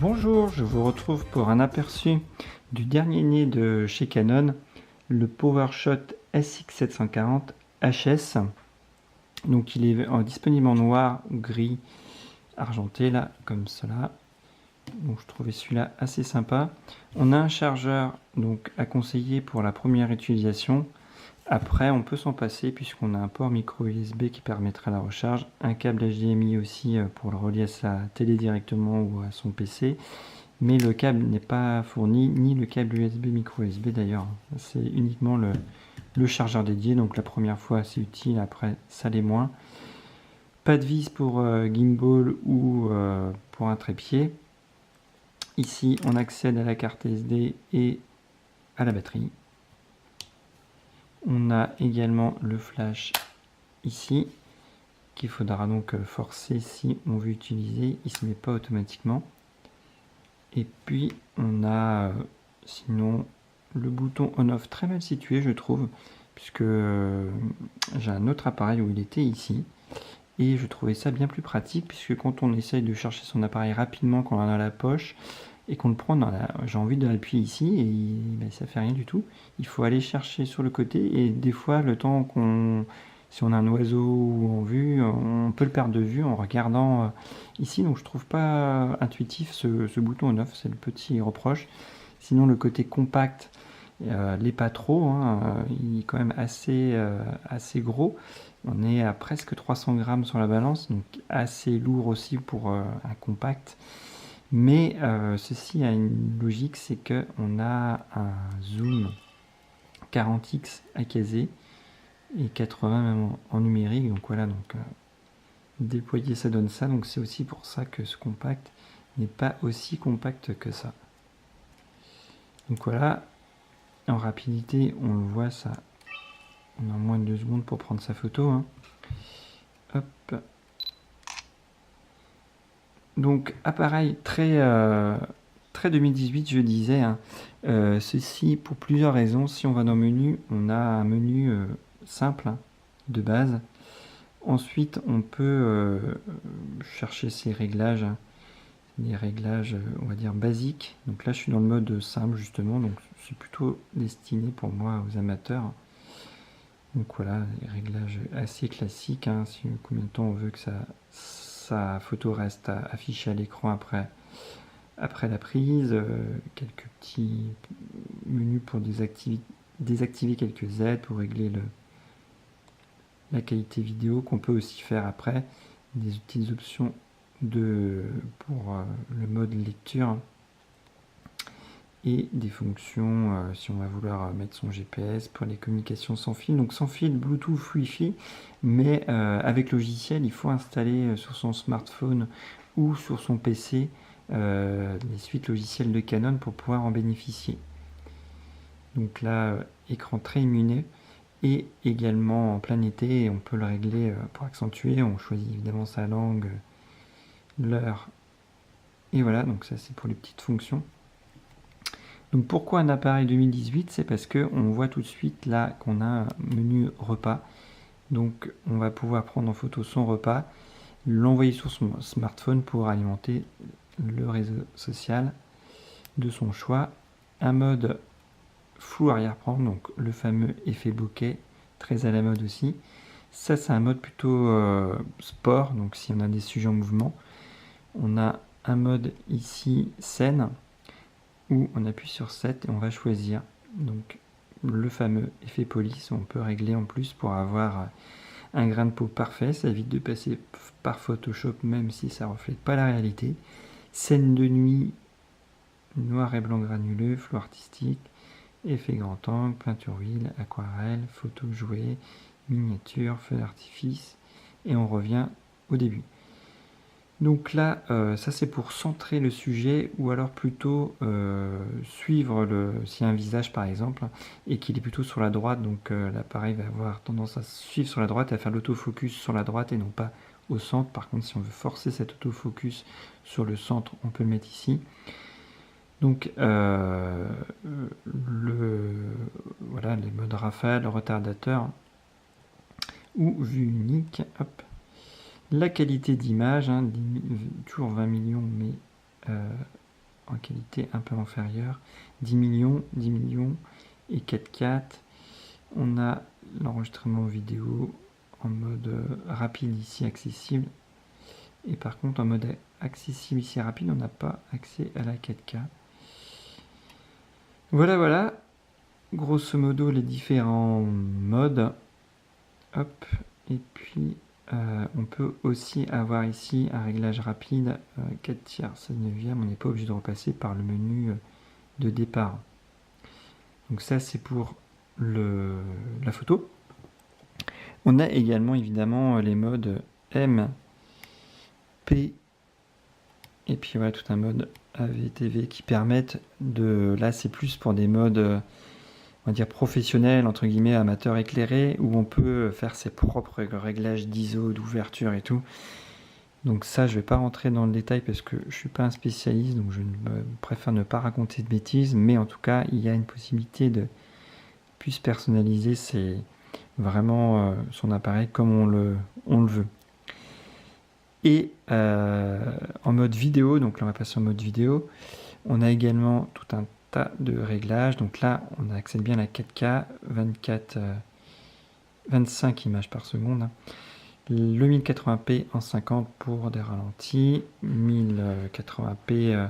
Bonjour, je vous retrouve pour un aperçu du dernier né de chez Canon, le PowerShot SX740 HS. Donc il est disponible en noir, gris, argenté là, comme cela. Donc je trouvais celui-là assez sympa. On a un chargeur donc à conseiller pour la première utilisation. Après on peut s'en passer puisqu'on a un port micro USB qui permettra la recharge, un câble HDMI aussi pour le relier à sa télé directement ou à son PC. Mais le câble n'est pas fourni, ni le câble USB, micro USB d'ailleurs. C'est uniquement le chargeur dédié, donc la première fois c'est utile, après ça l'est moins. Pas de vis pour gimbal ou pour un trépied. Ici on accède à la carte SD et à la batterie. On a également le flash ici, qu'il faudra donc forcer si on veut utiliser, il ne se met pas automatiquement. Et puis on a sinon le bouton on-off très mal situé je trouve, puisque j'ai un autre appareil où il était ici, et je trouvais ça bien plus pratique, puisque quand on essaye de chercher son appareil rapidement quand on a la poche, et qu'on le prend dans la... j'ai envie de l'appuyer ici, et ça fait rien du tout. Il faut aller chercher sur le côté, et des fois le temps qu'on... si on a un oiseau ou en vue, on peut le perdre de vue en regardant ici, donc je trouve pas intuitif ce bouton on-off, c'est le petit reproche. Sinon le côté compact l'est pas trop, hein, il est quand même assez gros. On est à presque 300 grammes sur la balance, donc assez lourd aussi pour un compact. Mais ceci a une logique, c'est qu'on a un zoom 40x à caser et 80 même en numérique, donc voilà, donc déployer ça donne ça, donc c'est aussi pour ça que ce compact n'est pas aussi compact que ça. Donc voilà, en rapidité on le voit, ça on a moins de 2 secondes pour prendre sa photo, hein. Hop. Donc appareil très 2018 je disais, hein. Ceci pour plusieurs raisons. Si on va dans le menu, on a un menu simple, hein, de base. Ensuite on peut chercher ses réglages, hein, des réglages on va dire basiques. Donc là je suis dans le mode simple justement, donc c'est plutôt destiné pour moi aux amateurs. Donc voilà, les réglages assez classiques, hein, si combien de temps on veut que sa photo reste affichée à l'écran après la prise, quelques petits menus pour désactiver quelques aides, pour régler la qualité vidéo, qu'on peut aussi faire après, des petites options pour le mode lecture, et des fonctions si on va vouloir mettre son GPS pour les communications sans fil, donc sans fil, Bluetooth, Wi-Fi, mais avec logiciel il faut installer sur son smartphone ou sur son PC les suites logicielles de Canon pour pouvoir en bénéficier. Donc là écran très lumineux, et également en plein été on peut le régler pour accentuer, on choisit évidemment sa langue, l'heure, et voilà, donc ça c'est pour les petites fonctions. Donc pourquoi un appareil 2018? C'est parce qu'on voit tout de suite là qu'on a un menu repas. Donc on va pouvoir prendre en photo son repas, l'envoyer sur son smartphone pour alimenter le réseau social de son choix. Un mode flou arrière-plan, donc le fameux effet bokeh, très à la mode aussi. Ça c'est un mode plutôt sport, donc si on a des sujets en mouvement. On a un mode ici scène, où on appuie sur 7 et on va choisir donc le fameux effet police, où on peut régler en plus pour avoir un grain de peau parfait. Ça évite de passer par Photoshop même si ça reflète pas la réalité. Scène de nuit, noir et blanc granuleux, flou artistique, effet grand angle, peinture huile, aquarelle, photo jouée, miniature, feu d'artifice, et on revient au début. Donc là, ça c'est pour centrer le sujet, ou alors plutôt suivre s'il y a un visage par exemple, et qu'il est plutôt sur la droite, donc l'appareil va avoir tendance à suivre sur la droite et à faire l'autofocus sur la droite et non pas au centre. Par contre, si on veut forcer cet autofocus sur le centre, on peut le mettre ici. Donc voilà, les modes rafale, retardateur ou vue unique. Hop. La qualité d'image, hein, toujours 20 millions, mais en qualité un peu inférieure. 10 millions et 4K. On a l'enregistrement vidéo en mode rapide ici, accessible. Et par contre, en mode accessible ici, rapide, on n'a pas accès à la 4K. Voilà, grosso modo les différents modes. Hop, et puis on peut aussi avoir ici un réglage rapide 4 tiers, 16/9, on n'est pas obligé de repasser par le menu de départ. Donc ça c'est pour la photo. On a également évidemment les modes M, P, et puis voilà tout un mode AVTV qui permettent de... Là c'est plus pour des modes, on va dire professionnels, entre guillemets, amateurs éclairés, où on peut faire ses propres réglages d'ISO, d'ouverture et tout. Donc ça je vais pas rentrer dans le détail parce que je suis pas un spécialiste, donc je préfère ne pas raconter de bêtises, mais en tout cas il y a une possibilité de plus personnaliser vraiment son appareil comme on le veut. Et en mode vidéo, donc là on va passer en mode vidéo, on a également tout un tas de réglages. Donc là on accède bien à la 4K, 25 images par seconde. Le 1080p en 50 pour des ralentis, 1080p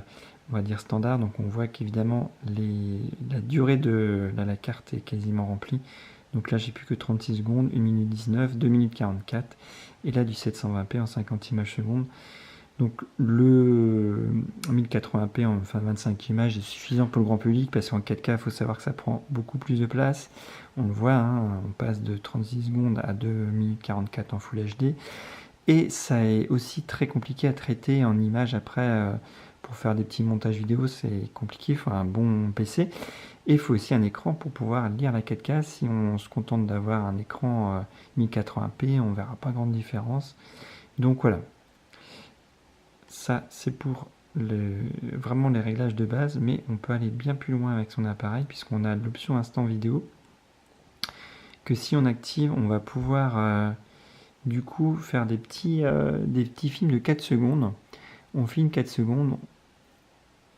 on va dire standard, donc on voit qu'évidemment la durée de la carte est quasiment remplie. Donc là j'ai plus que 36 secondes, 1 minute 19, 2 minutes 44, et là du 720p en 50 images secondes. Donc le 1080p en 25 images est suffisant pour le grand public, parce qu'en 4K il faut savoir que ça prend beaucoup plus de place. On le voit, hein, on passe de 36 secondes à 2 minutes 44 en Full HD. Et ça est aussi très compliqué à traiter en images après. Pour faire des petits montages vidéo, c'est compliqué, il faut un bon PC. Et il faut aussi un écran pour pouvoir lire la 4K. Si on se contente d'avoir un écran 1080p, on ne verra pas grande différence. Donc voilà. Ça, c'est pour vraiment les réglages de base, mais on peut aller bien plus loin avec son appareil, puisqu'on a l'option instant vidéo, que si on active, on va pouvoir du coup faire des petits films de 4 secondes. On filme 4 secondes,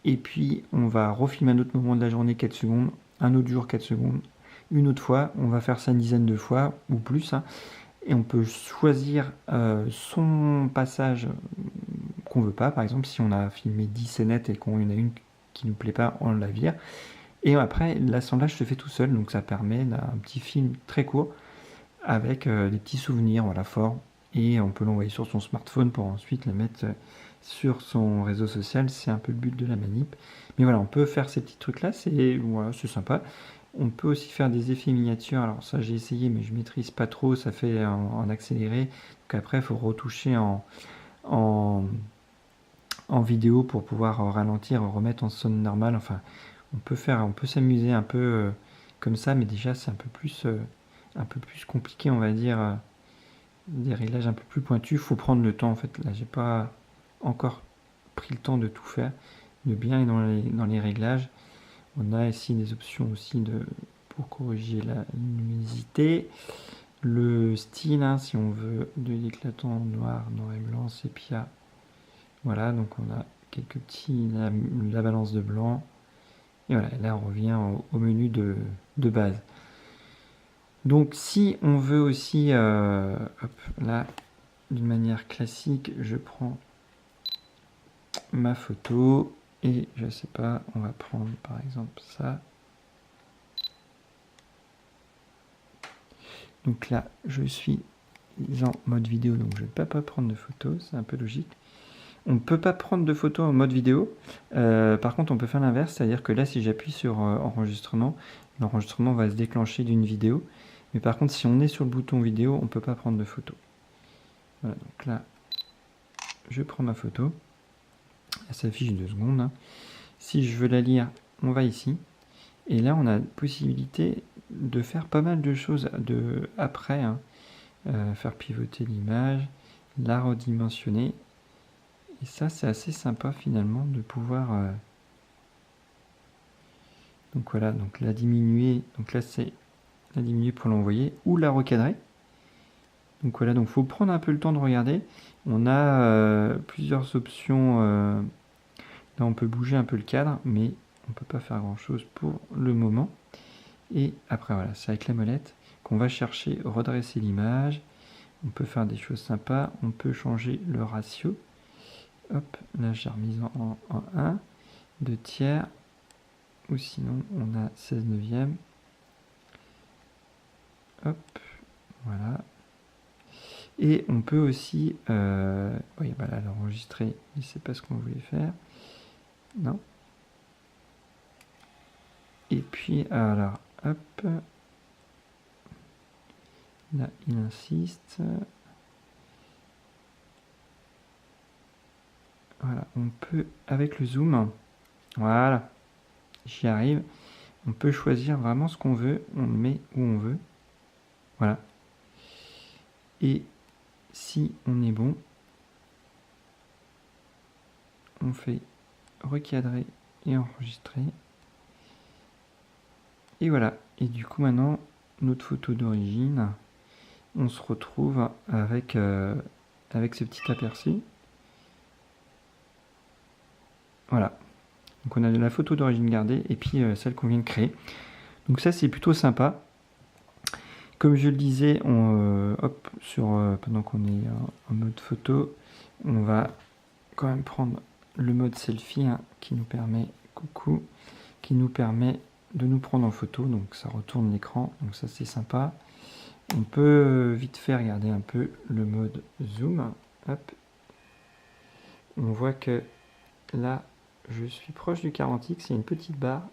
et puis on va refilmer un autre moment de la journée 4 secondes, un autre jour 4 secondes, une autre fois, on va faire ça une dizaine de fois, ou plus, hein, et on peut choisir son passage qu'on veut pas. Par exemple, si on a filmé 10 scénettes et qu'on y en a une qui nous plaît pas, on la vire. Et après, l'assemblage se fait tout seul, donc ça permet d'un petit film très court avec des petits souvenirs, voilà, forts, et on peut l'envoyer sur son smartphone pour ensuite le mettre sur son réseau social. C'est un peu le but de la manip. Mais voilà, on peut faire ces petits trucs-là, c'est sympa. On peut aussi faire des effets miniatures. Alors ça, j'ai essayé, mais je maîtrise pas trop. Ça fait en accéléré. Donc après, il faut retoucher en vidéo pour pouvoir ralentir, remettre en son normal. Enfin, on peut s'amuser un peu comme ça, mais déjà c'est un peu plus compliqué, on va dire, des réglages un peu plus pointus. Il faut prendre le temps en fait. Là, j'ai pas encore pris le temps de tout faire, de bien aller dans les réglages. On a ici des options aussi pour corriger la luminosité, le style, hein, si on veut de l'éclatant noir et blanc, sépia. Voilà, donc on a quelques petits, la balance de blanc. Et voilà, là on revient au menu de base. Donc si on veut aussi, là, d'une manière classique, je prends ma photo et je sais pas, on va prendre par exemple ça. Donc là, je suis en mode vidéo, donc je ne vais pas prendre de photos, c'est un peu logique. On ne peut pas prendre de photos en mode vidéo. Par contre, on peut faire l'inverse, c'est-à-dire que là, si j'appuie sur enregistrement, l'enregistrement va se déclencher d'une vidéo. Mais par contre, si on est sur le bouton vidéo, on ne peut pas prendre de photos. Voilà, donc là, je prends ma photo. Elle s'affiche 2 secondes. Hein. Si je veux la lire, on va ici. Et là, on a la possibilité de faire pas mal de choses après. Hein. Faire pivoter l'image, la redimensionner. Et ça, c'est assez sympa finalement de pouvoir... Donc voilà, donc la diminuer. Donc là, c'est la diminuer pour l'envoyer ou la recadrer. Donc voilà, donc faut prendre un peu le temps de regarder. On a plusieurs options Là, on peut bouger un peu le cadre, mais on peut pas faire grand chose pour le moment. Et après, voilà, c'est avec la molette qu'on va chercher, redresser l'image. On peut faire des choses sympas. On peut changer le ratio. Hop, là, j'ai remis en 1, 2 tiers. Ou sinon, on a 16 neuvièmes. Hop, voilà. Et on peut aussi, oui, bah là, l'enregistrer, mais c'est pas ce qu'on voulait faire. Non. Et puis, alors, hop. Là, il insiste. Voilà, on peut, avec le zoom, voilà, j'y arrive. On peut choisir vraiment ce qu'on veut. On le met où on veut. Voilà. Et si on est bon, on fait recadrer et enregistrer. Et voilà. Et du coup, maintenant, notre photo d'origine, on se retrouve avec, avec ce petit aperçu. Voilà. Donc on a de la photo d'origine gardée et puis celle qu'on vient de créer. Donc ça, c'est plutôt sympa. Comme je le disais, hop, pendant qu'on est en mode photo, on va quand même prendre le mode selfie qui nous permet, coucou, qui nous permet de nous prendre en photo. Donc ça retourne l'écran, donc ça c'est sympa. On peut vite fait regarder un peu le mode zoom. Hop. On voit que là, je suis proche du 40x, il y a une petite barre.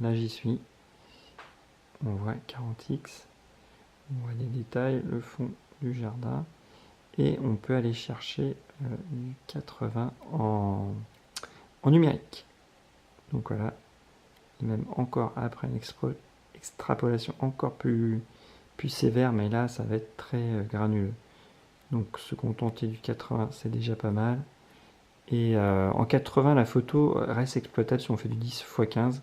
Là j'y suis. On voit 40x. On voit les détails, le fond du jardin. Et on peut aller chercher du 80 en numérique. Donc voilà. Et même encore après une extrapolation encore plus sévère, mais là ça va être très granuleux. Donc se contenter du 80, c'est déjà pas mal. Et en 80, la photo reste exploitable si on fait du 10x15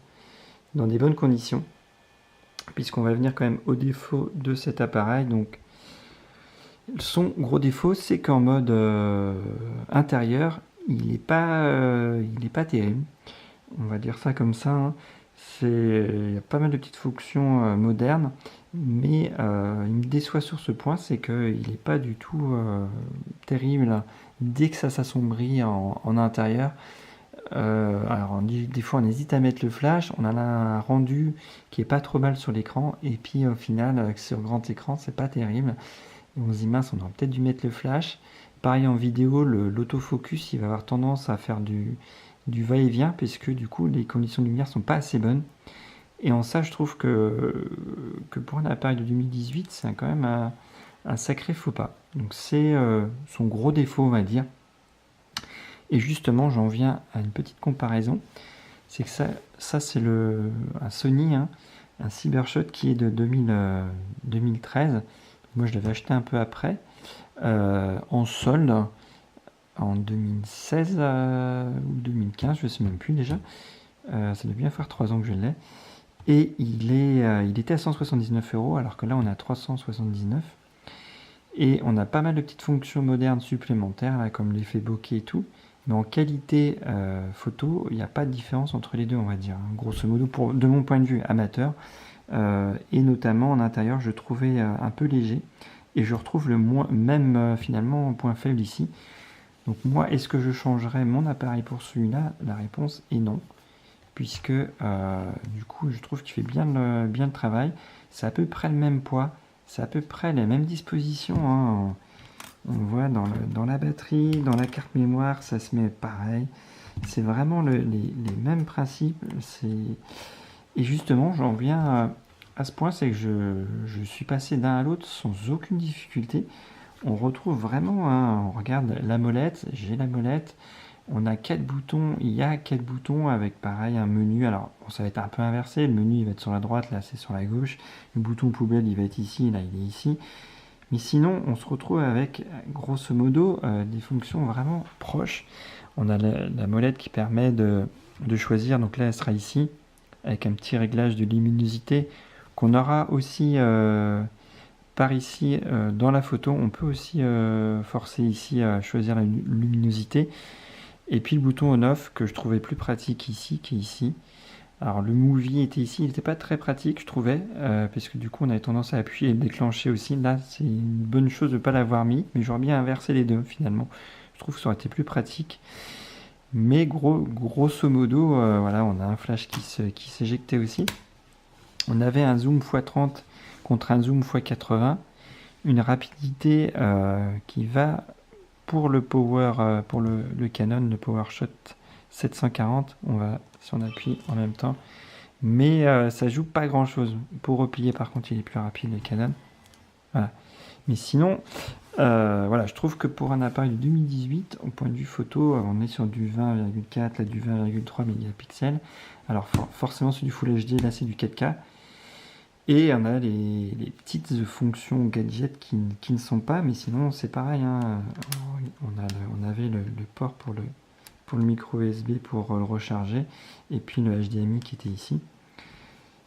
dans des bonnes conditions, puisqu'on va venir quand même au défaut de cet appareil. Donc son gros défaut, c'est qu'en mode intérieur, il n'est pas terrible. On va dire ça comme ça. Il y a pas mal de petites fonctions modernes, mais il me déçoit sur ce point, c'est qu'il n'est pas du tout terrible dès que ça s'assombrit en intérieur. Alors des fois on hésite à mettre le flash, on a un rendu qui est pas trop mal sur l'écran, et puis au final sur grand écran c'est pas terrible. Et on se dit mince, on aurait peut-être dû mettre le flash. Pareil en vidéo, l'autofocus il va avoir tendance à faire du va-et-vient, puisque du coup les conditions de lumière sont pas assez bonnes. Et en ça je trouve que pour un appareil de 2018 c'est quand même un sacré faux pas. Donc c'est son gros défaut on va dire. Et justement j'en viens à une petite comparaison. C'est que ça c'est un Sony, un Cybershot qui est de 2013. Moi je l'avais acheté un peu après, en solde, en 2016 ou 2015, je ne sais même plus déjà. Ça doit bien faire 3 ans que je l'ai. Et il était à 179 €, alors que là on est à 379. Et on a pas mal de petites fonctions modernes supplémentaires, là, comme l'effet bokeh et tout. Mais en qualité photo, il n'y a pas de différence entre les deux, on va dire. Grosso modo, de mon point de vue amateur. Et notamment en intérieur, je trouvais un peu léger. Et je retrouve le même finalement point faible ici. Donc moi, est-ce que je changerais mon appareil pour celui-là? La réponse est non. Puisque du coup, je trouve qu'il fait bien le travail. C'est à peu près le même poids. C'est à peu près les mêmes dispositions. On voit dans la batterie, dans la carte mémoire, ça se met pareil. C'est vraiment les mêmes principes. Et justement, j'en viens à ce point, c'est que je suis passé d'un à l'autre sans aucune difficulté. On retrouve vraiment, on regarde la molette, j'ai la molette, on a 4 boutons, il y a 4 boutons avec pareil un menu. Alors bon, ça va être un peu inversé, le menu il va être sur la droite, là c'est sur la gauche, le bouton poubelle il va être ici, là il est ici. Mais sinon on se retrouve avec grosso modo des fonctions vraiment proches. On a la molette qui permet de choisir, donc là elle sera ici, avec un petit réglage de luminosité qu'on aura aussi par ici dans la photo. On peut aussi forcer ici à choisir la luminosité. Et puis le bouton on-off que je trouvais plus pratique ici qu'ici. Alors le movie était ici, il n'était pas très pratique je trouvais, parce que du coup on avait tendance à appuyer et le déclencher aussi. Là c'est une bonne chose de ne pas l'avoir mis, mais j'aurais bien inversé les deux finalement. Je trouve que ça aurait été plus pratique. Mais grosso modo, voilà, on a un flash qui s'éjectait aussi. On avait un zoom x30 contre un zoom x80. Une rapidité qui va pour le power, pour le Canon, le PowerShot 740. Si on appuie en même temps. Mais ça joue pas grand chose. Pour replier par contre il est plus rapide le Canon. Voilà. Mais sinon, voilà, je trouve que pour un appareil de 2018, au point de vue photo, on est sur du 20,4, là du 20,3 mégapixels. Alors forcément c'est du Full HD, là c'est du 4K. Et on a les petites fonctions gadgets qui ne sont pas, mais sinon c'est pareil, hein. On avait le port pour le micro USB pour le recharger, et puis le HDMI qui était ici.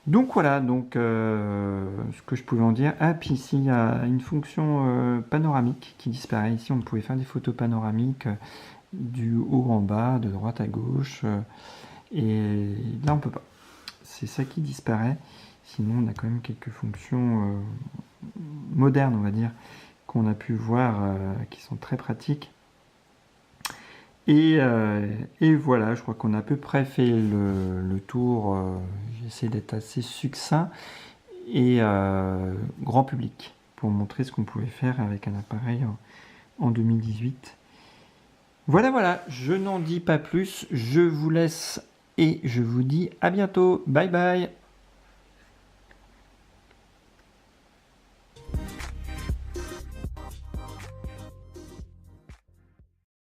Donc voilà, ce que je pouvais en dire. Ah, puis ici il y a une fonction panoramique qui disparaît. Ici on pouvait faire des photos panoramiques du haut en bas, de droite à gauche, et là on peut pas. C'est ça qui disparaît. Sinon on a quand même quelques fonctions modernes, on va dire, qu'on a pu voir, qui sont très pratiques. Et voilà, je crois qu'on a à peu près fait le tour. J'essaie d'être assez succinct et grand public pour montrer ce qu'on pouvait faire avec un appareil en 2018. Voilà, je n'en dis pas plus, je vous laisse et je vous dis à bientôt. Bye bye.